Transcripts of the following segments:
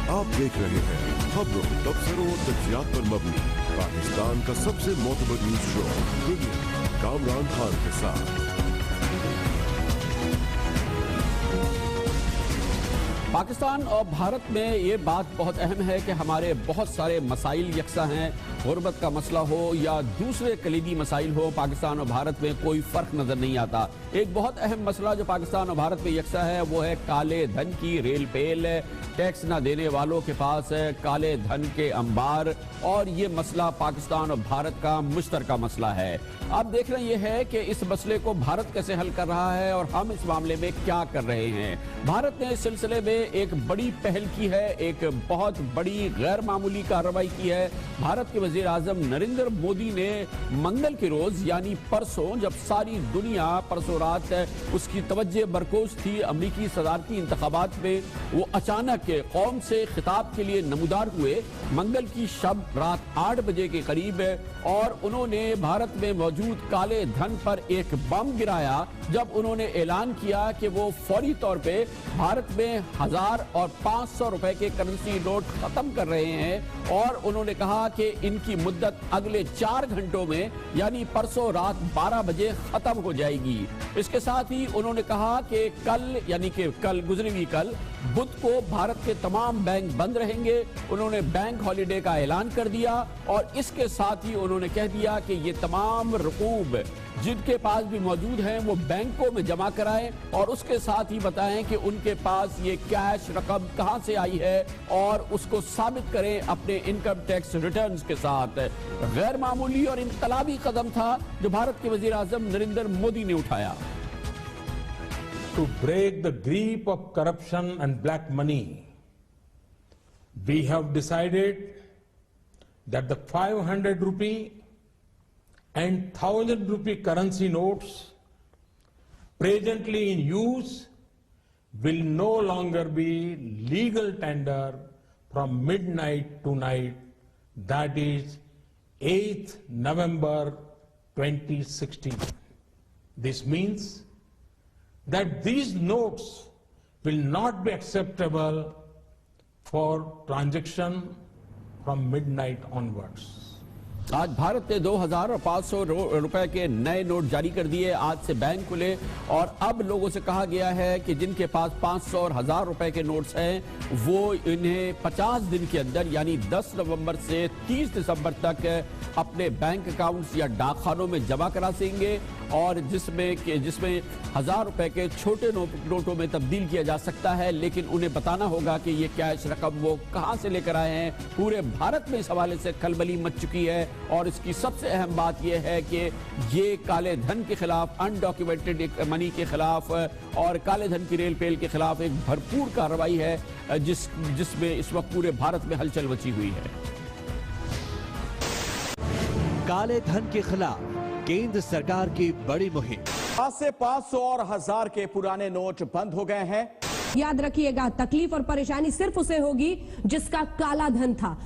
आप देख रहे हैं खबरों, तबसरों और तज्जियात पर मबनी पाकिस्तान का सबसे मोतबर न्यूज शो दुनिया, कामरान खान के साथ। पाकिस्तान और भारत में ये बात बहुत अहम है कि हमारे बहुत सारे मसाइल यकसा हैं। गुर्बत का मसला हो या दूसरे कलीदी मसाइल हो, पाकिस्तान और भारत में कोई फ़र्क नज़र नहीं आता। एक बहुत अहम मसला जो पाकिस्तान और भारत में यकसा है वो है काले धन की रेल पेल। टैक्स ना देने वालों के पास काले धन के अंबार, और ये मसला पाकिस्तान और भारत का मुश्तरका मसला है। अब देखना यह है कि इस मसले को भारत कैसे हल कर रहा है और हम इस मामले में क्या कर रहे हैं। भारत ने इस सिलसिले में एक बड़ी पहल की है, एक बहुत बड़ी गैर मामूली कार्रवाई की है। भारत के वजीर आजम नरेंद्र मोदी ने मंगल के रोज यानी परसों, जब सारी दुनिया परसों रात उसकी तवज्जो बरकोस थी अमरीकी सदारती इंतखाबात में, वो अचानक कौम से खिताब के लिए नमूदार हुए मंगल की शब रात 8 बजे के करीब, और उन्होंने भारत में मौजूद काले धन पर एक बम गिराया जब उन्होंने ऐलान किया कि वो फौरी तौर पे भारत में 1000 और 500 रुपए के करेंसी नोट खत्म कर रहे हैं। और उन्होंने कहा कि इनकी मुद्दत अगले 4 घंटों में यानी परसों रात 12 बजे खत्म हो जाएगी। इसके साथ ही उन्होंने कहा कि कल यानी कि कल गुजरी हुई कल बुध को भारत के तमाम बैंक बंद रहेंगे। उन्होंने बैंक हॉलिडे का ऐलान कर दिया और इसके साथ ही उन्होंने कह दिया कि ये तमाम रकूब जिनके पास भी मौजूद हैं वो बैंकों में जमा कराएं, और उसके साथ ही बताएं कि उनके पास ये कैश रकम कहां से आई है और उसको साबित करें अपने इनकम टैक्स रिटर्न्स के साथ। गैर मामूली और इनकलाबी कदम था जो भारत के वजीर आजम नरेंद्र मोदी ने उठाया। To break the grip of corruption and black money, we have decided that the 500 rupee and 1000 rupee currency notes presently in use will no longer be legal tender from midnight tonight, that is 8th November 2016. This means that these notes will not be acceptable for transaction from midnight onwards. आज भारत ने 2000 और 500 रुपए के नए note जारी कर दिए। आज से बैंक खुले और अब लोगों से कहा गया है कि जिनके पास 500 और 1000 रुपए के नोट्स हैं वो इन्हें 50 दिन के अंदर यानी 10 नवंबर से 30 दिसंबर तक अपने बैंक अकाउंट्स या डाकखानों में जमा करा सकेंगे, और जिसमें 1000 रुपए के छोटे नोटों में तब्दील किया जा सकता है, लेकिन उन्हें बताना होगा कि ये कैश रकम वो कहां से लेकर आए हैं। पूरे भारत में इस हवाले से खलबली मच चुकी है, और इसकी सबसे अहम बात यह है कि ये काले धन के खिलाफ, अनडॉक्यूमेंटेड मनी के खिलाफ और काले धन की रेल पेल के खिलाफ एक भरपूर कार्रवाई है जिसमें इस वक्त पूरे भारत में हलचल मची हुई है। काले धन के खिलाफ केंद्र सरकार की बड़ी मुहिम। आज से 500 और 1000 के पुराने नोट बंद हो गए हैं। याद रखिएगा, तकलीफ और परेशानी सिर्फ उसे होगी जिसका काला धन था।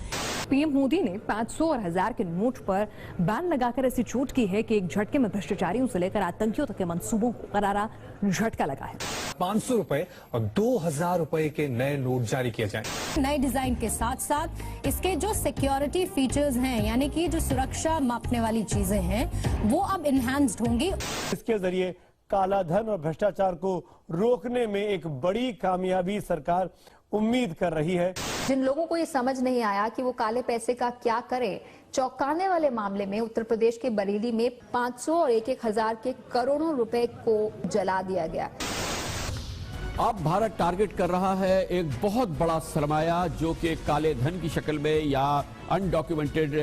पीएम मोदी ने 500 और 1000 के नोट पर बैन लगाकर ऐसी छूट की है कि एक झटके में भ्रष्टाचारियों से लेकर आतंकियों तक के मंसूबों को करारा झटका लगा है। 500 रुपए और 2000 रुपए के नए नोट जारी किए जाएं। नए डिजाइन के साथ साथ इसके जो सिक्योरिटी फीचर्स हैं, यानी कि जो सुरक्षा मापने वाली चीजें हैं, वो अब इनहैंस्ड होंगी। इसके जरिए काला धन और भ्रष्टाचार को रोकने में एक बड़ी कामयाबी सरकार उम्मीद कर रही है। जिन लोगों को ये समझ नहीं आया कि वो काले पैसे का क्या करें, चौंकाने वाले मामले में उत्तर प्रदेश के बरेली में 500 और 1-1000 के करोड़ों रुपए को जला दिया गया। अब भारत टारगेट कर रहा है एक बहुत बड़ा सरमाया जो कि काले धन की शक्ल में या अनडॉक्यूमेंटेड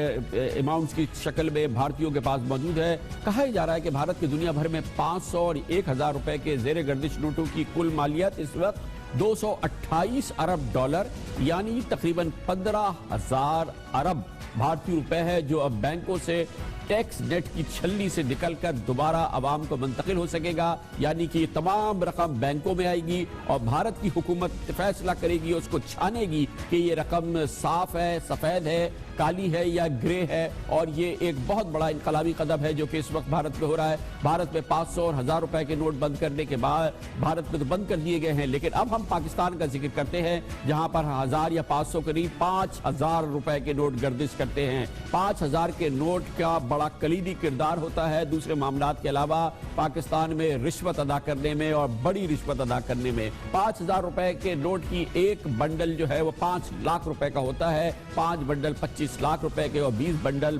अमाउंट्स की शक्ल में भारतीयों के पास मौजूद है। कहा जा रहा है कि भारत की दुनिया भर में 500 और 1000 रुपए के जेर गर्दिश नोटों की कुल मालियत इस वक्त 228 अरब डॉलर यानी तकरीबन 15,000 अरब भारतीय रुपए है, जो अब बैंकों से टैक्स नेट की छलनी से निकलकर दोबारा आवाम को मुंतकिल हो सकेगा, यानी कि तमाम रकम बैंकों में आएगी और भारत की हुकूमत फैसला करेगी, उसको छानेगी कि ये रकम साफ है, सफेद है, काली है या ग्रे है। और ये एक बहुत बड़ा इनकलाबी कदम है जो कि इस वक्त भारत में हो रहा है। भारत में 500 और 1000 रुपए के नोट बंद करने के बाद भारत में तो बंद कर दिए गए हैं, लेकिन अब हम पाकिस्तान का जिक्र करते हैं जहां पर 1000 या 500 करीब 5000 रुपए के नोट गर्दिश करते हैं। 5000 के नोट का बड़ा कलीदी किरदार होता है दूसरे मामलात के अलावा पाकिस्तान में रिश्वत अदा करने में और बड़ी रिश्वत अदा करने में। 5000 रुपए के नोट की एक बंडल जो है वो 5 लाख रुपए का होता है, 5 बंडल 25 लाख रुपए के और 20 बंडल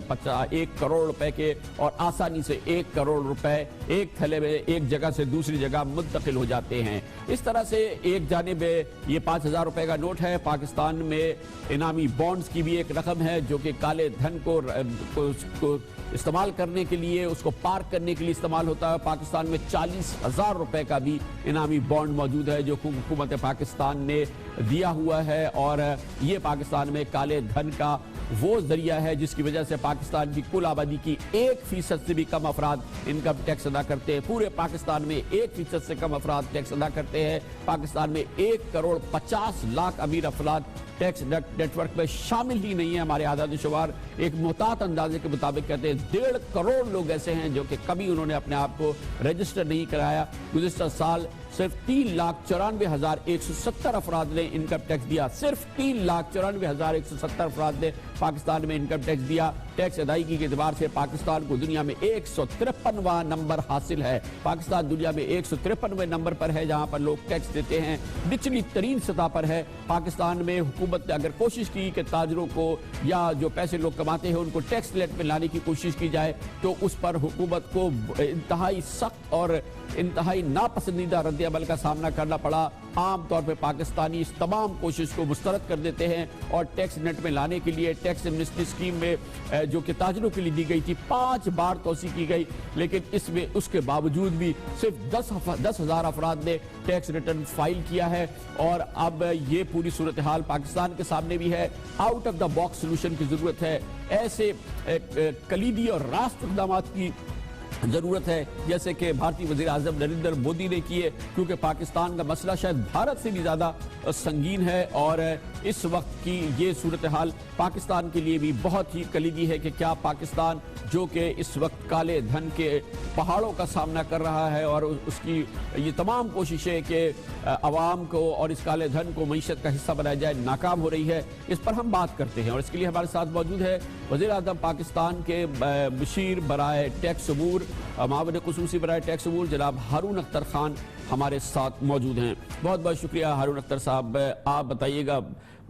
1 करोड़ रुपए के, और आसानी से 1 करोड़ रुपए एक थैले में एक जगह से दूसरी जगह मुंतकिल हो जाते हैं। इस तरह से एक जानिब ये 5000 रुपए का नोट है। पाकिस्तान में इनामी बॉन्ड्स की भी एक रकम है जो कि काले धन को इस्तेमाल करने के लिए, उसको पार्क करने के लिए इस्तेमाल होता है। पाकिस्तान में 40,000 रुपए का भी इनामी बॉन्ड मौजूद है जो हुकूमत पाकिस्तान ने दिया हुआ है, और ये पाकिस्तान में काले धन का वो जरिया है जिसकी वजह से पाकिस्तान की कुल आबादी की 1% से भी कम अफराद इनकम टैक्स अदा करते हैं। पूरे पाकिस्तान में 1% से कम अफराद टैक्स अदा करते हैं। पाकिस्तान में 1 करोड़ 50 लाख अमीर अफराद टैक्स नेटवर्क में शामिल ही नहीं है। हमारे आदाद शुमार एक मोहतात अंदाजे के मुताबिक कहते हैं 1.5 करोड़ लोग ऐसे हैं जो कि कभी उन्होंने अपने आप को रजिस्टर नहीं कराया। गुज़िश्ता साल सिर्फ 3,94,170 अफराद ने इनकम टैक्स दिया। सिर्फ 3,94,170 अफराद ने पाकिस्तान में इनकम टैक्स दिया। टैक्स अदायगी के एतबार से पाकिस्तान को दुनिया में 153वां नंबर हासिल है। पाकिस्तान दुनिया में 153वें नंबर पर है जहां पर लोग टैक्स देते हैं, निचली तरीन सतह पर है। पाकिस्तान में हुकूमत ने अगर कोशिश की कि ताजरों को या जो पैसे लोग कमाते हैं उनको टैक्स लेट में लाने की कोशिश की जाए तो उस पर हुकूमत को इंतहाई सख्त और इंतहाई नापसंदीदा रद्द-ए-अमल का सामना करना पड़ा। आम तौर पर पाकिस्तानी इस तमाम कोशिश को मुस्तरद कर देते हैं और टैक्स नेट में लाने के लिए टैक्स एमनेस्टी स्कीम में जो कि ताजरों के लिए दी गई थी 5 बार तोसी की गई, लेकिन इसमें उसके बावजूद भी सिर्फ 10,000 अफराद ने टैक्स रिटर्न फाइल किया है। और अब ये पूरी सूरत हाल पाकिस्तान के सामने भी है। Out of the box solution की जरूरत है। ऐसे कलीदी और रास्त इक़दाम की जरूरत है जैसे कि भारतीय वज़ीर आज़म नरेंद्र मोदी ने किए, क्योंकि पाकिस्तान का मसला शायद भारत से भी ज्यादा संगीन है और इस वक्त की ये सूरत हाल पाकिस्तान के लिए भी बहुत ही कलीदी है कि क्या पाकिस्तान जो कि इस वक्त काले धन के पहाड़ों का सामना कर रहा है और उसकी ये तमाम कोशिशें कि अवाम को और इस काले धन को मईशत का हिस्सा बनाया जाए नाकाम हो रही है, इस पर हम बात करते हैं। और इसके लिए हमारे साथ मौजूद है वज़ीर आज़म पाकिस्तान के मुशीर बराए टैक्स अमूर, मावन खुसूसी बराए टैक्स अमूर जनाब हारून अख्तर खान हमारे साथ मौजूद हैं। बहुत बहुत शुक्रिया हारून अख्तर साहब। आप बताइएगा,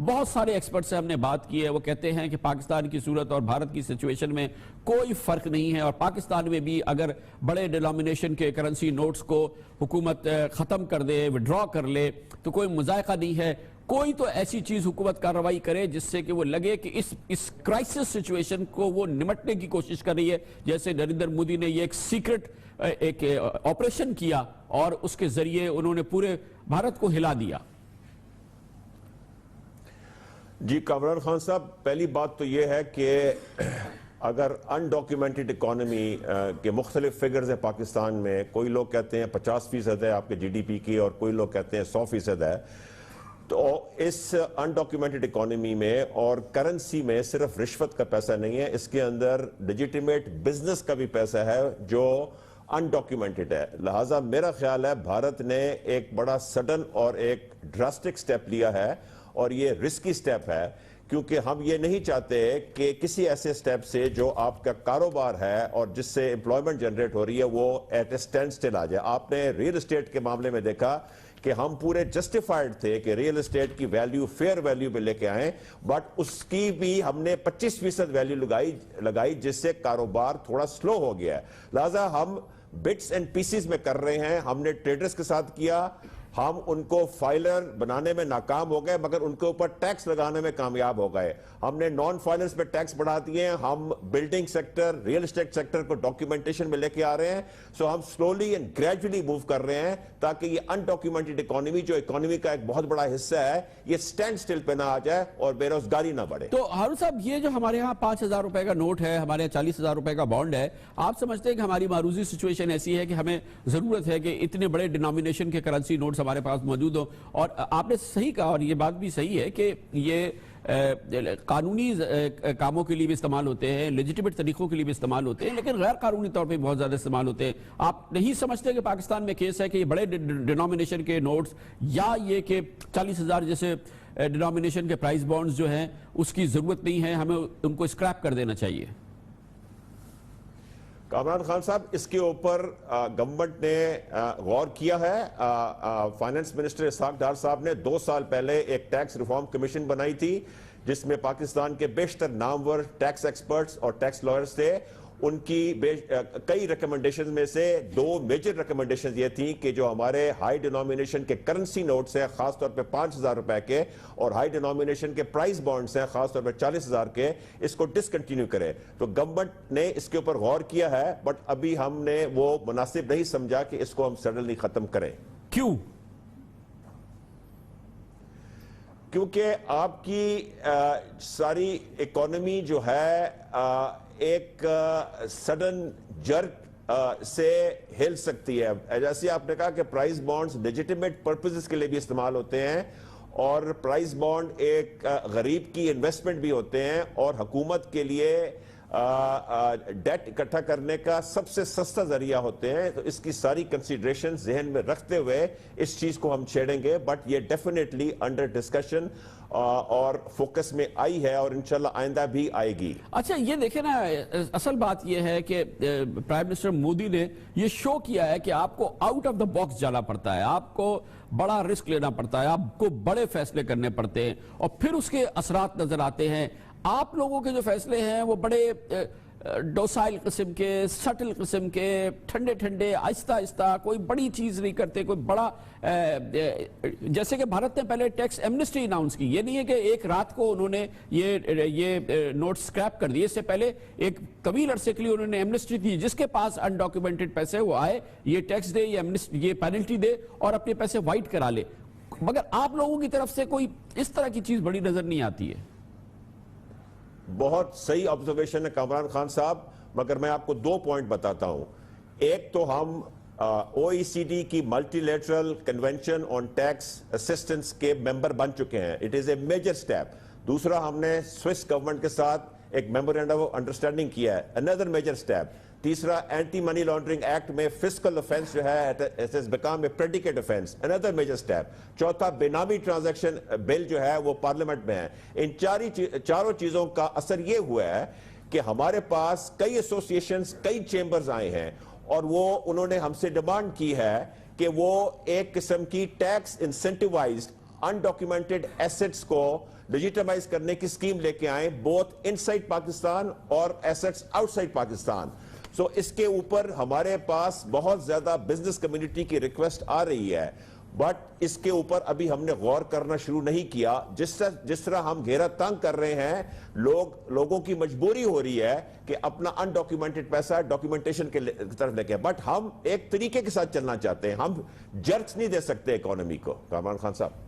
बहुत सारे एक्सपर्ट से हमने बात की है, वो कहते हैं कि पाकिस्तान की सूरत और भारत की सिचुएशन में कोई फर्क नहीं है और पाकिस्तान में भी अगर बड़े डिनोमिनेशन के करेंसी नोट्स को हुकूमत ख़त्म कर दे, विड्रॉ कर ले तो कोई मुज़ायका नहीं है। कोई तो ऐसी चीज हुकूमत कार्रवाई करे जिससे कि वो लगे कि इस क्राइसिस सिचुएशन को वो निमटने की कोशिश कर रही है, जैसे नरेंद्र मोदी ने ये एक सीक्रेट एक ऑपरेशन किया और उसके जरिए उन्होंने पूरे भारत को हिला दिया। जी कामरान खान साहब, पहली बात तो ये है कि अगर अनडॉक्यूमेंटेड इकॉनमी के मुख्तलिफ फिगर्स हैं पाकिस्तान में, कोई लोग कहते हैं 50% है आपके GDP की और कोई लोग कहते हैं 100% है, तो इस अनडॉक्यूमेंटेड इकॉनमी में और करेंसी में सिर्फ रिश्वत का पैसा नहीं है, इसके अंदर लेजिटिमेट बिजनेस का भी पैसा है जो अनडॉक्यूमेंटेड है। लिहाजा मेरा ख्याल है भारत ने एक बड़ा सडन और एक ड्रास्टिक स्टेप लिया है और ये रिस्की स्टेप है, क्योंकि हम ये नहीं चाहते कि किसी ऐसे स्टेप से जो आपका कारोबार है और जिससे एम्प्लॉयमेंट जनरेट हो रही है वो एट ए स्टैंड स्टिल आ जाए। आपने रियल एस्टेट के मामले में देखा कि हम पूरे जस्टिफाइड थे कि रियल एस्टेट की वैल्यू फेयर वैल्यू पे लेके आए, बट उसकी भी हमने 25% वैल्यू लगाई जिससे कारोबार थोड़ा स्लो हो गया है। लिहाजा हम बिट्स एंड पीसेस में कर रहे हैं। हमने ट्रेडर्स के साथ किया, हम उनको फाइलर बनाने में नाकाम हो गए, मगर उनके ऊपर टैक्स लगाने में कामयाब हो गए। हमने नॉन फाइनेंस पे टैक्स बढ़ा दिए हैं, हम building sector, real estate sector को डॉक्यूमेंटेशन में लेके आ रहे हैं। सो हम स्लोली एंड ग्रेजुअली मूव कर रहे हैं ताकि ये अनडॉक्यूमेंटेड इकोनॉमी, जो इकोनॉमी का एक बहुत बड़ा हिस्सा है, ये स्टैंड स्टिल पे ना आ जाए और बेरोजगारी ना बढ़े। तो हारून साहब, ये जो हमारे यहाँ 5,000 रुपए का नोट है, हमारे यहाँ 40,000 रुपए का बॉन्ड है, आप समझते हैं कि हमारी मारूजी सिचुएशन ऐसी है कि हमें जरूरत है कि इतने बड़े डिनोमिनेशन के करेंसी नोट्स हमारे पास मौजूद हो? और आपने सही कहा, और ये बात भी सही है कि ये कानूनी कामों के लिए भी इस्तेमाल होते हैं, लेजिटिमेट तरीकों के लिए भी इस्तेमाल होते हैं, लेकिन गैर कानूनी तौर पे बहुत ज्यादा इस्तेमाल होते हैं। आप नहीं समझते कि पाकिस्तान में केस है कि ये बड़े डिनोमिनेशन के नोट्स या ये कि 40,000 जैसे डिनोमिनेशन के प्राइस बॉन्ड्स जो हैं उसकी जरूरत नहीं है, हमें उनको स्क्रैप कर देना चाहिए? कामरान खान साहब, इसके ऊपर गवर्नमेंट ने गौर किया है। फाइनेंस मिनिस्टर इसाक डार साहब ने 2 साल पहले एक टैक्स रिफॉर्म कमीशन बनाई थी, जिसमें पाकिस्तान के बेशतर नामवर टैक्स एक्सपर्ट्स और टैक्स लॉयर्स थे। उनकी कई रिकमेंडेशन में से 2 मेजर रिकमेंडेशन ये थी कि जो हमारे हाई डिनोमिनेशन के करेंसी नोट्स हैं, खासतौर पे 5,000 रुपए के, और हाई डिनोमिनेशन के प्राइस बॉन्ड्स हैं, खासतौर पे 40,000 के, इसको डिसकंटिन्यू करें। तो गवर्नमेंट ने इसके ऊपर गौर किया है, बट अभी हमने वो मुनासिब नहीं समझा कि इसको हम सडनली खत्म करें। क्यों? क्योंकि आपकी सारी इकोनॉमी जो है एक सडन जर्क से हिल सकती है। जैसे आपने कहा कि प्राइस बॉन्ड्स लेजिटिमेट पर्पसेस के लिए भी इस्तेमाल होते हैं, और प्राइस बॉन्ड एक गरीब की इन्वेस्टमेंट भी होते हैं, और हुकूमत के लिए डेट इकट्ठा करने का सबसे सस्ता जरिया होते हैं। तो इसकी सारी कंसीडरेशन जहन में रखते हुए इस चीज को हम छेड़ेंगे, बट ये डेफिनेटली अंडर डिस्कशन और फोकस में आई है, और इंशाल्लाह आइंदा भी आएगी। अच्छा, ये देखें ना, असल बात ये है कि प्राइम मिनिस्टर मोदी ने ये शो किया है कि आपको आउट ऑफ द बॉक्स जाना पड़ता है, आपको बड़ा रिस्क लेना पड़ता है, आपको बड़े फैसले करने पड़ते हैं, और फिर उसके असरात नजर आते हैं। आप लोगों के जो फैसले हैं वो बड़े डोसाइल किस्म के, सटल किस्म के, ठंडे ठंडे, आहिस्ता आहिस्ता, कोई बड़ी चीज नहीं करते, कोई बड़ा जैसे कि भारत ने पहले टैक्स एमनेस्टी अनाउंस की। ये नहीं है कि एक रात को उन्होंने ये नोट स्क्रैप कर दिए, इससे पहले एक तवील अरसे के लिए उन्होंने एमनेस्टी दी। जिसके पास अनडॉक्यूमेंटेड पैसे वो आए, ये टैक्स दे, ये पेनल्टी दे और अपने पैसे वाइट करा ले। मगर आप लोगों की तरफ से कोई इस तरह की चीज बड़ी नजर नहीं आती है। बहुत सही ऑब्जर्वेशन है कामरान खान साहब, मगर मैं आपको 2 पॉइंट बताता हूं। एक तो हम OECD की multilateral convention on tax assistance के मेंबर बन चुके हैं, it is a major step. दूसरा, हमने स्विस गवर्नमेंट के साथ एक मेमोरेंडम ऑफ अंडरस्टैंडिंग किया है, अनदर मेजर स्टेप। तीसरा, एंटी मनी लॉन्ड्रिंग एक्ट में फिस्कल ऑफेंस जो है it has become a predicate offence, another major step. चौथा, बेनामी ट्रांजैक्शन बिल जो है वो पार्लियामेंट में है। इन चारों चीजों का असर ये हुआ है कि हमारे पास कई एसोसिएशंस, कई चेंबर्स आए हैं, और वो उन्होंने हमसे डिमांड की है कि वो एक किस्म की टैक्स इंसेंटिवाइज्ड अनडॉक्यूमेंटेड एसेट्स को लेजिटिमाइज करने की स्कीम लेके आए, बोथ इनसाइड पाकिस्तान और एसेट्स आउटसाइड पाकिस्तान। सो इसके ऊपर हमारे पास बहुत ज्यादा बिजनेस कम्युनिटी की रिक्वेस्ट आ रही है, बट इसके ऊपर अभी हमने गौर करना शुरू नहीं किया। जिस तरह हम घेरा तंग कर रहे हैं, लोगों की मजबूरी हो रही है कि अपना अनडॉक्यूमेंटेड पैसा डॉक्यूमेंटेशन के तरफ लेके, बट हम एक तरीके के साथ चलना चाहते हैं, हम जर्क्स नहीं दे सकते इकोनॉमी को। कामरान खान साहब,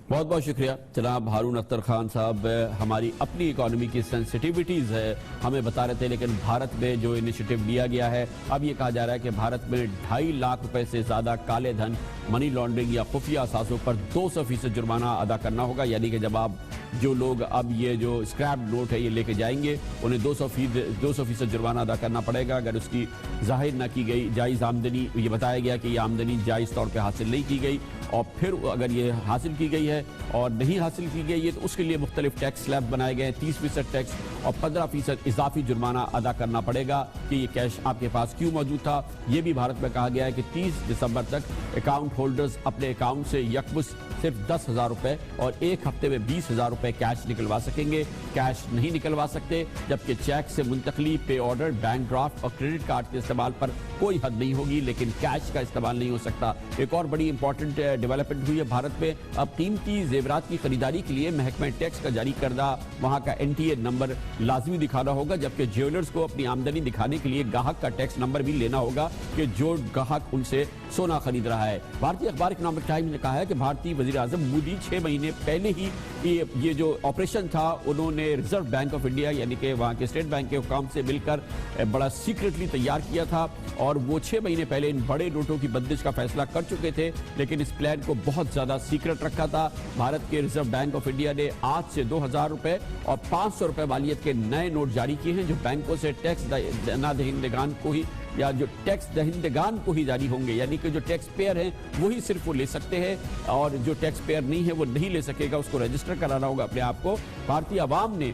बहुत बहुत शुक्रिया जनाब हारून अख्तर खान साहब। हमारी अपनी इकोनॉमी की सेंसिटिविटीज़ है हमें बता रहे थे, लेकिन भारत में जो इनिशिएटिव लिया गया है, अब ये कहा जा रहा है कि भारत में 2.5 लाख रुपए से ज़्यादा काले धन, मनी लॉन्ड्रिंग या खुफिया असासों पर 200% जुर्माना अदा करना होगा। यानी कि जब आप जो लोग अब ये जो स्क्रैप नोट है ये लेके जाएंगे, उन्हें 200% जुर्माना अदा करना पड़ेगा अगर उसकी जाहिर न की गई जायज़ आमदनी। ये बताया गया कि ये आमदनी जायज़ तौर पर हासिल नहीं की गई, और फिर अगर ये हासिल की गई है और नहीं हासिल की गई है तो उसके लिए मुख्तलिफ टैक्स स्लैब बनाए गए हैं। 30% टैक्स और 15% इजाफी जुर्माना अदा करना पड़ेगा कि ये कैश आपके पास क्यों मौजूद था। ये भी भारत में कहा गया है कि 30 दिसंबर तक अकाउंट होल्डर्स अपने अकाउंट से यकमुश्त सिर्फ 10,000 रुपए और 1 हफ्ते में 20,000 रुपए कैश निकलवा सकेंगे, कैश नहीं निकलवा सकते, जबकि चेक से मुंतकली, पे ऑर्डर, बैंक ड्राफ्ट और क्रेडिट कार्ड के इस्तेमाल पर कोई हद नहीं होगी, लेकिन कैश का इस्तेमाल नहीं हो सकता। एक और बड़ी इंपॉर्टेंट डेवलपमेंट हुई है भारत में, अब कीमती जेवरात की खरीदारी के लिए महकमा टैक्स का जारी करदा वहां का NTA नंबर लाजमी दिखाना होगा, जबकि ज्वेलर्स को अपनी आमदनी दिखाने के लिए ग्राहक का टैक्स नंबर भी लेना होगा कि जो ग्राहक उनसे सोना खरीद रहा है। भारतीय अखबार इकोनॉमिक टाइम्स ने कहा है कि भारतीय वजीर आजम मोदी 6 महीने पहले ही ये जो ऑपरेशन था उन्होंने रिजर्व बैंक ऑफ इंडिया यानी कि वहां के स्टेट बैंक के हुकाम से मिलकर बड़ा सीक्रेटली तैयार किया था, और वो 6 महीने पहले इन बड़े नोटों की बंदिश का फैसला कर चुके थे, लेकिन इस प्लान को बहुत ज्यादा सीक्रेट रखा था। भारत के रिजर्व बैंक ऑफ इंडिया ने आज से 2000 रुपए और 500 रुपए वालियत के नए नोट जारी किए हैं, जो बैंकों से टैक्स दहिंदगान को ही या जो टैक्स दहिंदगान को ही जारी होंगे, यानी कि जो टैक्स पेयर हैं वही सिर्फ वो ले सकते हैं, और जो टैक्स पेयर नहीं है वो नहीं ले सकेगा, उसको रजिस्टर कराना होगा अपने आप को। भारतीय आवाम ने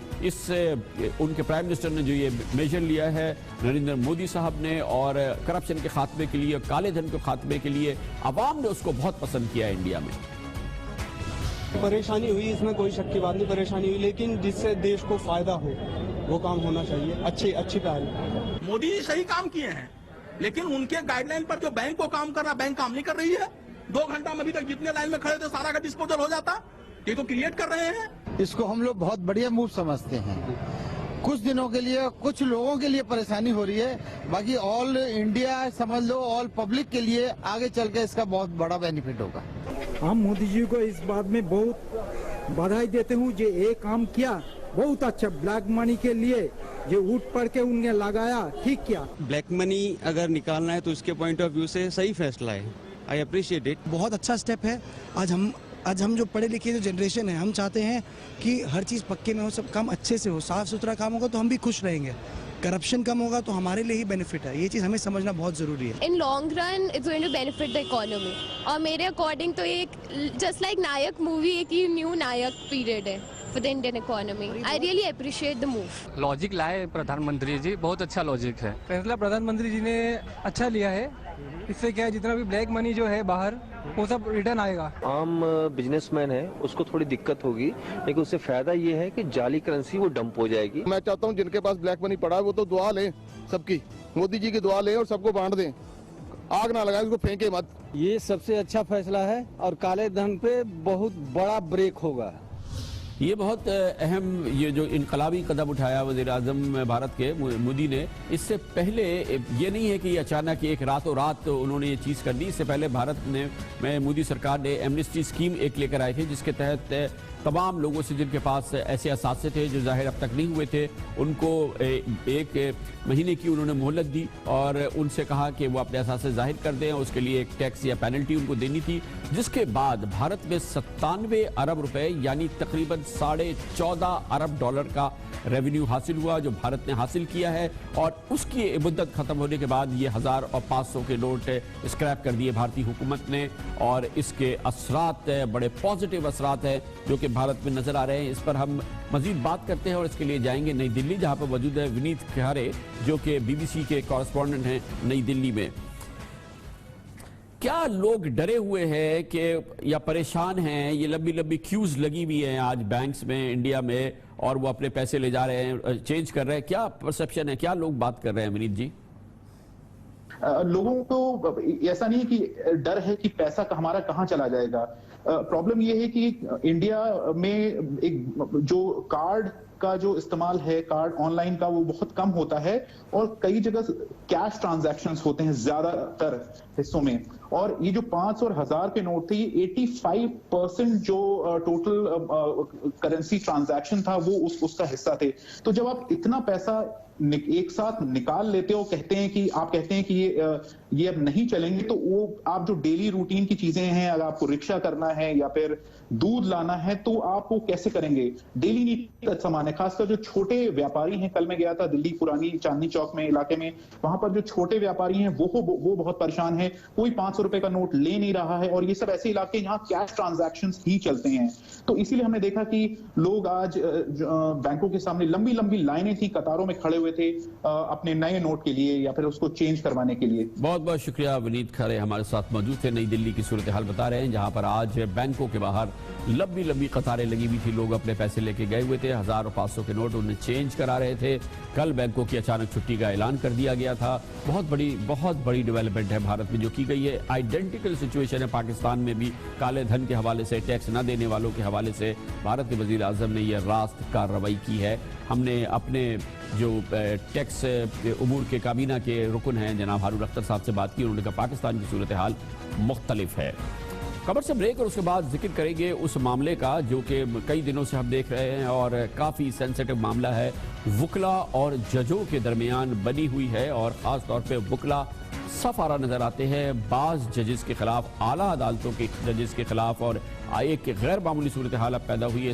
उनके प्राइम मिनिस्टर ने जो ये मेजर लिया है नरेंद्र मोदी साहब ने, और करप्शन के खात्मे के लिए, काले धन के खात्मे के लिए आवाम ने उसको बहुत पसंद किया है इंडिया में। परेशानी हुई, इसमें कोई शक की बात नहीं, परेशानी हुई, लेकिन जिससे देश को फायदा हो वो काम होना चाहिए। अच्छी पहल। मोदी जी सही काम किए हैं, लेकिन उनके गाइडलाइन पर जो बैंक को काम कर रहा, बैंक काम नहीं कर रही है। 2 घंटा में अभी तक जितने लाइन में खड़े थे सारा का डिस्पोजल हो जाता, ये तो क्रिएट कर रहे हैं। इसको हम लोग बहुत बढ़िया मूव समझते हैं। कुछ दिनों के लिए कुछ लोगों के लिए परेशानी हो रही है, बाकी ऑल इंडिया समझ लो, ऑल पब्लिक के लिए आगे चल के इसका बहुत बड़ा बेनिफिट होगा। हम मोदी जी को इस बात में बहुत बधाई देते हूँ, जो एक काम किया बहुत अच्छा, ब्लैक मनी के लिए जो उठ पड़ के उन्हें लगाया, ठीक किया। ब्लैक मनी अगर निकालना है तो उसके पॉइंट ऑफ व्यू से सही फैसला है, आई अप्रिशिएट इट। बहुत अच्छा स्टेप है। आज हम जो पढ़े लिखे जो जनरेशन है, हम चाहते हैं कि हर चीज़ पक्के में हो, सब काम अच्छे से हो, साफ सुथरा काम होगा तो हम भी खुश रहेंगे, करप्शन कम होगा तो हमारे लिए ही बेनिफिट है। ये चीज़ हमें समझना बहुत ज़रूरी है। In long run it's going to benefit the economy, और मेरे अकॉर्डिंग तो ये जस्ट लाइक नायक मूवी एक ही न्यू नायक पीरियड है for the Indian economy. I really appreciate the move. Logic लाए प्रधानमंत्री जी, बहुत अच्छा लॉजिक है। फैसला प्रधानमंत्री जी ने अच्छा लिया है, इससे क्या है जितना भी ब्लैक मनी जो है बाहर वो सब रिटर्न आएगा। आम बिजनेसमैन है उसको थोड़ी दिक्कत होगी, लेकिन उससे फायदा ये है कि जाली करेंसी वो डंप हो जाएगी। मैं चाहता हूँ जिनके पास ब्लैक मनी पड़ा है वो तो दुआ लें, सबकी मोदी जी की दुआ लें और सबको बांट दें, आग ना लगाएं, उसको फेंके मत। ये सबसे अच्छा फैसला है और काले धन पे बहुत बड़ा ब्रेक होगा। ये बहुत अहम ये जो इनकलाबी कदम उठाया वज़ीर आज़म भारत के मोदी ने, इससे पहले ये नहीं है कि अचानक एक रातों रात उन्होंने ये चीज़ कर दी। इससे पहले भारत में मोदी सरकार ने एमनेस्टी स्कीम एक लेकर आए थे, जिसके तहत तमाम लोगों से जिनके पास ऐसे असासे थे जो जाहिर अब तक नहीं हुए थे, उनको 1 महीने की उन्होंने मोहलत दी और उनसे कहा कि वो अपने असासे जाहिर कर दें, उसके लिए एक टैक्स या पेनल्टी उनको देनी थी। जिसके बाद भारत में 97 अरब रुपए यानी तकरीबन $14.5 अरब का रेवेन्यू हासिल हुआ, जो भारत ने हासिल किया है, और उसकी मुद्दत खत्म होने के बाद ये 1000 और 500 के नोट स्क्रैप कर दिए भारतीय हुकूमत ने, और इसके असरात बड़े पॉजिटिव असरात हैं जो कि भारत में नजर आ रहे हैं। इस पर हम मजीद बात करते हैं और इसके लिए जाएंगे नई दिल्ली, जहां पर मौजूद है विनीत खहारे जो कि BBC के कॉरेस्पॉन्डेंट हैं नई दिल्ली में। क्या लोग डरे हुए हैं कि या परेशान हैं? ये लंबी लंबी क्यूज लगी हुई हैं आज बैंक्स में इंडिया में, और वो अपने पैसे ले जा रहे हैं, चेंज कर रहे हैं। क्या परसेप्शन है, क्या लोग बात कर रहे हैं विनीत जी? लोगों को ऐसा नहीं कि डर है कि पैसा हमारा कहां चला जाएगा। प्रॉब्लम यह है कि इंडिया में एक जो कार्ड का जो इस्तेमाल है, कार्ड ऑनलाइन का, वो बहुत कम होता है और कई जगह कैश ट्रांजैक्शंस होते हैं ज्यादातर हिस्सों में। और ये जो 500 और 1000 के नोट थे, ये 85% जो टोटल करेंसी ट्रांजैक्शन था वो उसका हिस्सा थे। तो जब आप इतना पैसा एक साथ निकाल लेते हो, आप कहते हैं कि ये अब नहीं चलेंगे, तो वो आप जो डेली रूटीन की चीजें हैं, अगर आपको रिक्शा करना है या फिर दूध लाना है, तो आप वो कैसे करेंगे? डेली नीड का सामान है, खासकर जो छोटे व्यापारी हैं। कल मैं गया था दिल्ली पुरानी चांदनी चौक में इलाके में, वहां पर जो छोटे व्यापारी हैं वो बहुत परेशान है। कोई 500 रुपए का नोट ले नहीं रहा है, और ये सब ऐसे इलाके जहां कैश ट्रांजैक्शंस ही चलते हैं। तो इसीलिए हमने देखा कि लोग आज बैंकों के सामने लंबी लंबी लाइनें थी, कतारों में खड़े हुए थे अपने नए नोट के लिए या फिर उसको चेंज करवाने के लिए। बहुत बहुत शुक्रिया विनीत खरे हमारे साथ मौजूद थे। नई दिल्ली की सूरत हाल बता रहे हैं, जहां पर आज बैंकों के बाहर लंबी लंबी कतारें लगी हुई थी। लोग अपने पैसे लेके गए हुए थे, 1000 और 500 के नोट उन्हें चेंज करा रहे थे। कल बैंकों की अचानक छुट्टी का ऐलान कर दिया गया था। बहुत बड़ी डेवलपमेंट है भारत में जो की गई है। आइडेंटिकल सिचुएशन है पाकिस्तान में भी। काले धन के हवाले से, टैक्स न देने वालों के हवाले से भारत के वजीर आजम ने यह रास्त कार्रवाई की है। हमने अपने जो टैक्स उमूर के काबीना के रुकन हैं जनाब हारून अख्तर साहब से बात की। उन्होंने कहा पाकिस्तान की सूरत हाल मुख्तलिफ है। खबर से ब्रेक और उसके बाद जिक्र करेंगे उस मामले का जो कि कई दिनों से हम देख रहे हैं और काफ़ी सेंसिटिव मामला है। वुकला और जजों के दरमियान बनी हुई है और ख़ास तौर पे वुकला सफारा नजर आते हैं बाज़ जजेस के खिलाफ, आला अदालतों के जजेस के खिलाफ, और एक गैर मामूली सूरत हाल अब पैदा हुई है।